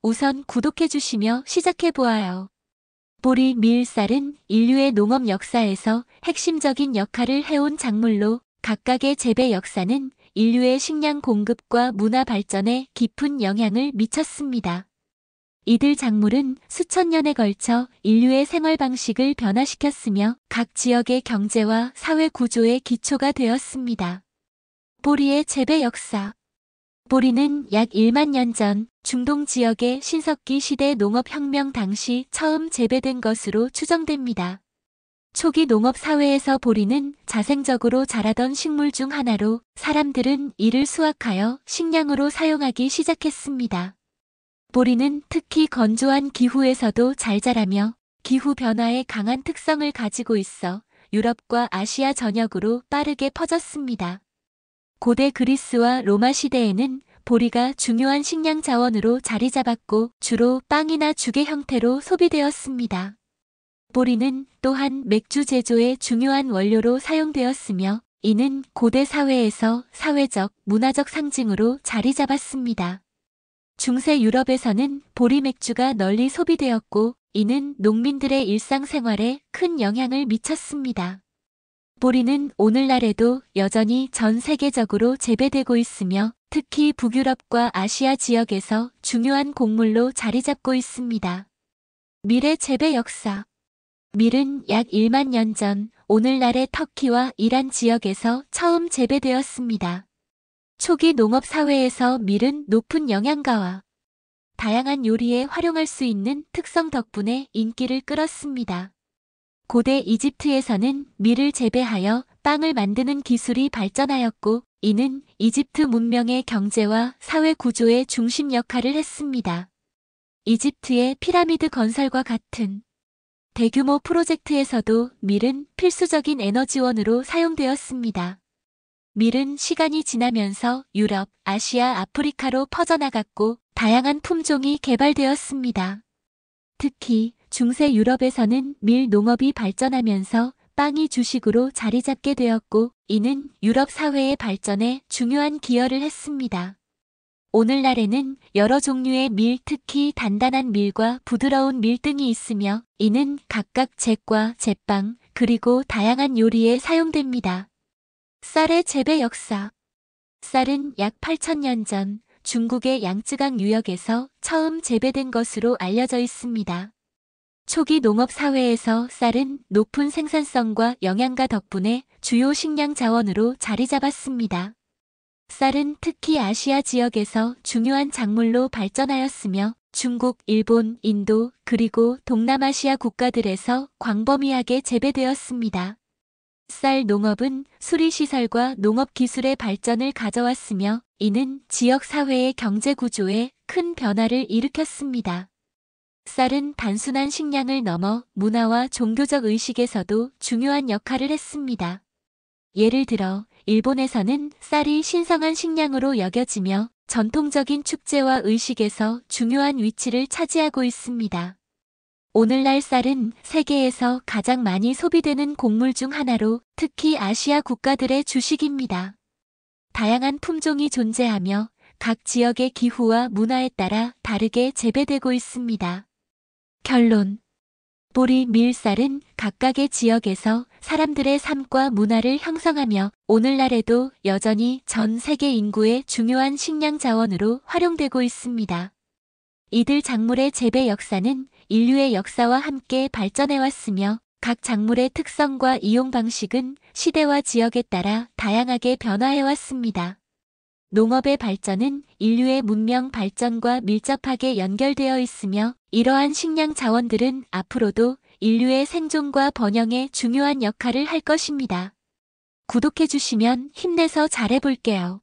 우선 구독해주시며 시작해보아요. 보리, 밀, 쌀은 인류의 농업 역사에서 핵심적인 역할을 해온 작물로 각각의 재배 역사는 인류의 식량 공급과 문화 발전에 깊은 영향을 미쳤습니다. 이들 작물은 수천 년에 걸쳐 인류의 생활 방식을 변화시켰으며 각 지역의 경제와 사회 구조의 기초가 되었습니다. 보리의 재배 역사. 보리는 약 1만 년 전 중동 지역의 신석기 시대 농업혁명 당시 처음 재배된 것으로 추정됩니다. 초기 농업 사회에서 보리는 자생적으로 자라던 식물 중 하나로 사람들은 이를 수확하여 식량으로 사용하기 시작했습니다. 보리는 특히 건조한 기후에서도 잘 자라며 기후 변화에 강한 특성을 가지고 있어 유럽과 아시아 전역으로 빠르게 퍼졌습니다. 고대 그리스와 로마 시대에는 보리가 중요한 식량 자원으로 자리 잡았고 주로 빵이나 죽의 형태로 소비되었습니다. 보리는 또한 맥주 제조의 중요한 원료로 사용되었으며 이는 고대 사회에서 사회적, 문화적 상징으로 자리 잡았습니다. 중세 유럽에서는 보리 맥주가 널리 소비되었고 이는 농민들의 일상생활에 큰 영향을 미쳤습니다. 보리는 오늘날에도 여전히 전 세계적으로 재배되고 있으며 특히 북유럽과 아시아 지역에서 중요한 곡물로 자리 잡고 있습니다. 밀의 재배 역사. 밀은 약 1만 년 전 오늘날의 터키와 이란 지역에서 처음 재배되었습니다. 초기 농업 사회에서 밀은 높은 영양가와 다양한 요리에 활용할 수 있는 특성 덕분에 인기를 끌었습니다. 고대 이집트에서는 밀을 재배하여 빵을 만드는 기술이 발전하였고 이는 이집트 문명의 경제와 사회 구조의 중심 역할을 했습니다. 이집트의 피라미드 건설과 같은 대규모 프로젝트에서도 밀은 필수적인 에너지원으로 사용되었습니다. 밀은 시간이 지나면서 유럽, 아시아, 아프리카로 퍼져나갔고 다양한 품종이 개발되었습니다. 특히 중세 유럽에서는 밀 농업이 발전하면서 빵이 주식으로 자리 잡게 되었고 이는 유럽 사회의 발전에 중요한 기여를 했습니다. 오늘날에는 여러 종류의 밀, 특히 단단한 밀과 부드러운 밀 등이 있으며 이는 각각 잭과 제빵 그리고 다양한 요리에 사용됩니다. 쌀의 재배 역사. 쌀은 약 8,000년 전 중국의 양쯔강 유역에서 처음 재배된 것으로 알려져 있습니다. 초기 농업 사회에서 쌀은 높은 생산성과 영양가 덕분에 주요 식량 자원으로 자리 잡았습니다. 쌀은 특히 아시아 지역에서 중요한 작물로 발전하였으며 중국, 일본, 인도, 그리고 동남아시아 국가들에서 광범위하게 재배되었습니다. 쌀 농업은 수리시설과 농업기술의 발전을 가져왔으며 이는 지역 사회의 경제 구조에 큰 변화를 일으켰습니다. 쌀은 단순한 식량을 넘어 문화와 종교적 의식에서도 중요한 역할을 했습니다. 예를 들어 일본에서는 쌀이 신성한 식량으로 여겨지며 전통적인 축제와 의식에서 중요한 위치를 차지하고 있습니다. 오늘날 쌀은 세계에서 가장 많이 소비되는 곡물 중 하나로 특히 아시아 국가들의 주식입니다. 다양한 품종이 존재하며 각 지역의 기후와 문화에 따라 다르게 재배되고 있습니다. 결론. 보리, 밀, 쌀은 각각의 지역에서 사람들의 삶과 문화를 형성하며 오늘날에도 여전히 전 세계 인구의 중요한 식량 자원으로 활용되고 있습니다. 이들 작물의 재배 역사는 인류의 역사와 함께 발전해왔으며 각 작물의 특성과 이용 방식은 시대와 지역에 따라 다양하게 변화해왔습니다. 농업의 발전은 인류의 문명 발전과 밀접하게 연결되어 있으며 이러한 식량 자원들은 앞으로도 인류의 생존과 번영에 중요한 역할을 할 것입니다. 구독해주시면 힘내서 잘해볼게요.